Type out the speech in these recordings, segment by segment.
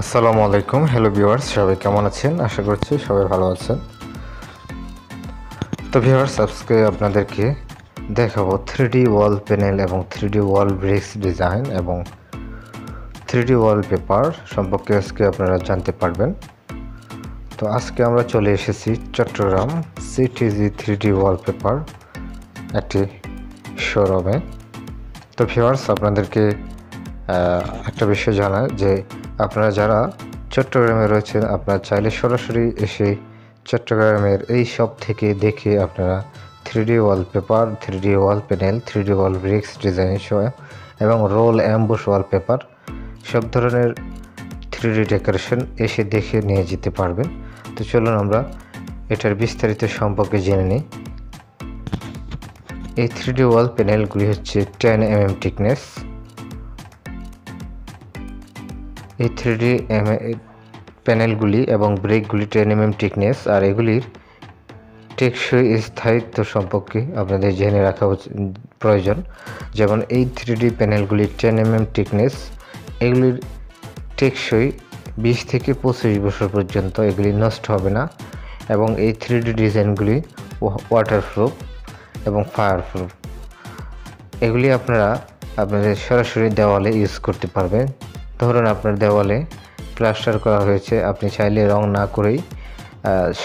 আসসালামু আলাইকুম। Hello viewers, সবাই কেমন আছেন? আশা করছি সবাই ভালো আছেন। তো ভিউয়ার্স, আজকে আপনাদেরকে দেখাবো 3D ওয়াল প্যানেল এবং 3D ওয়াল ব্রিক্স ডিজাইন এবং 3D ওয়ালপেপার সম্পর্কে আজকে আপনারা জানতে পারবেন। তো আজকে আমরা চলে এসেছি চট্টগ্রাম সিটিজি 3D ওয়ালপেপার একটি শোরুমে। তো ভিউয়ার্স, আপনাদেরকে একটা বিষয় জানাই যে আপনারা যারা চট্টগ্রামে রয়েছেন, আপনারা চাইলে সরাসরি এসে চট্টগ্রামের এই শপ থেকে দেখে আপনারা 3D ওয়ালপেপার, 3D ওয়াল প্যানেল, 3D ওয়াল ব্রিক্স ডিজাইন সহ এবং রোল অ্যাম্বুশ ওয়ালপেপার সব ধরনের 3D ডেকোরেশন এসে দেখে নিয়ে যেতে পারবেন। তো চলুন আমরা এটার বিস্তারিত সম্পর্কে জেনে নিই। এই 3D ওয়াল প্যানেলগুলি হচ্ছে 10 mm থিকনেস। এই 3D প্যানেলগুলি এবং ব্রেকগুলি 10 mm থিকনেস, আর এগুলির টেকসই স্থায়িত্ব সম্পর্কে আপনাদের জেনে রাখা প্রয়োজন। যেমন এই 3D প্যানেলগুলি 10 mm থিকনেস, এগুলির টেকসই 20 থেকে 25 বছর পর্যন্ত এগুলি নষ্ট হবে না, এবং এই 3D ডিজাইনগুলি ওয়াটারপ্রুফ এবং ফায়ারপ্রুফ। এগুলি আপনারা আপনাদের সরাসরি দেওয়ালে ইউজ করতে পারবেন। ধরুন আপনার দেওয়ালে প্লাস্টার করা হয়েছে, আপনি চাইলে রং না করেই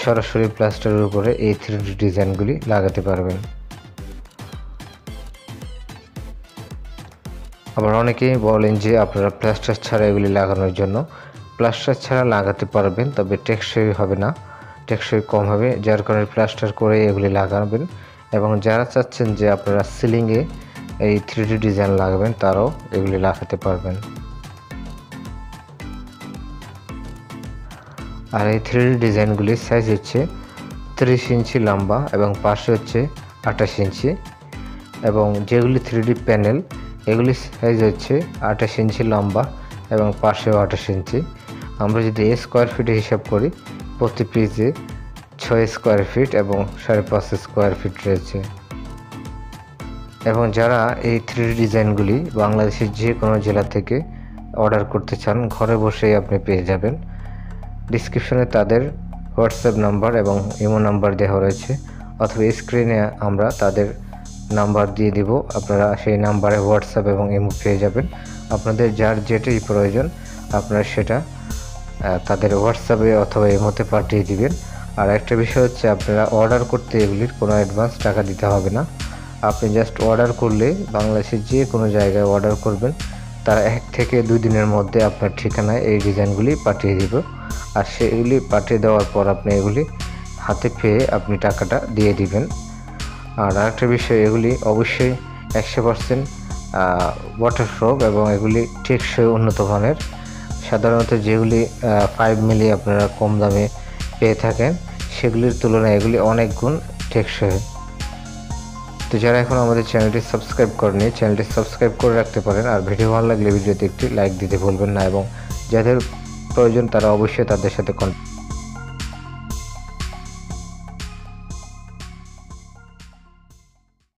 সরাসরি প্লাস্টারের উপরে এই 3D ডিজাইনগুলি লাগাতে পারবেন। আবার অনেকেই বলেন যে আপনারা প্লাস্টার ছাড়া এগুলি লাগানোর জন্য। প্লাস্টার ছাড়া লাগাতে পারবেন, তবে টেকসই হবে না, টেকসই কম হবে, যার কারণে প্লাস্টার করে এগুলি লাগাবেন। এবং যারা চাচ্ছেন যে আপনারা সিলিংয়ে এই 3D ডিজাইন লাগাবেন, তারাও এগুলি লাগাতে পারবেন। আর এই 3D ডিজাইনগুলির সাইজ হচ্ছে 30 ইঞ্চি লম্বা এবং পাশে হচ্ছে 28 ইঞ্চি, এবং যেগুলি 3D প্যানেল এগুলির সাইজ হচ্ছে 28 ইঞ্চি লম্বা এবং পাশেও 28 ইঞ্চি। আমরা যদি স্কোয়ার ফিটে হিসাব করি, প্রতি পিসে 6 স্কোয়ার ফিট এবং 5.5 স্কোয়ার ফিট রয়েছে। এবং যারা এই 3D ডিজাইনগুলি বাংলাদেশের যে কোনো জেলা থেকে অর্ডার করতে চান, ঘরে বসেই আপনি পেয়ে যাবেন। ডিসক্রিপশনে তাদের হোয়াটসঅ্যাপ নাম্বার এবং ইমো নাম্বার দেওয়া রয়েছে, অথবা স্ক্রিনে আমরা তাদের নাম্বার দিয়ে দিব, আপনারা সেই নাম্বারে হোয়াটসঅ্যাপ এবং ইমো পেয়ে যাবেন। আপনাদের যার যেটাই প্রয়োজন আপনারা সেটা তাদের হোয়াটসঅ্যাপে অথবা ইমোতে পাঠিয়ে দিবেন। আর একটা বিষয় হচ্ছে, আপনারা অর্ডার করতে এগুলির কোনো অ্যাডভান্স টাকা দিতে হবে না। আপনি জাস্ট অর্ডার করলে, বাংলাদেশের যে কোনো জায়গায় অর্ডার করবেন, তারা 1 থেকে 2 দিনের মধ্যে আপনার ঠিকানায় এই ডিজাইনগুলি পাঠিয়ে দিব। আর সেগুলি পাঠিয়ে দেওয়ার পর আপনি এগুলি হাতে পেয়ে আপনি টাকাটা দিয়ে দিবেন। আর আরেকটা বিষয়, এগুলি অবশ্যই 100% ওয়াটারপ্রুফ এবং এগুলি টেকসই উন্নত মানের। সাধারণত যেগুলি 5 মিলি আপনারা কম দামে পেয়ে থাকেন, সেগুলির তুলনায় এগুলি অনেক গুণ টেকসই। তো যারা এখন আমাদের চ্যানেলটি সাবস্ক্রাইব করেনি, চ্যানেলটি সাবস্ক্রাইব করে রাখতে পারেন। আর ভিডিও ভালো লাগলে ভিডিওতে একটি লাইক দিতে ভুলবেন না, এবং যাদের প্রয়োজন তারা অবশ্যই তাদের সাথে কন্ট্যাক্ট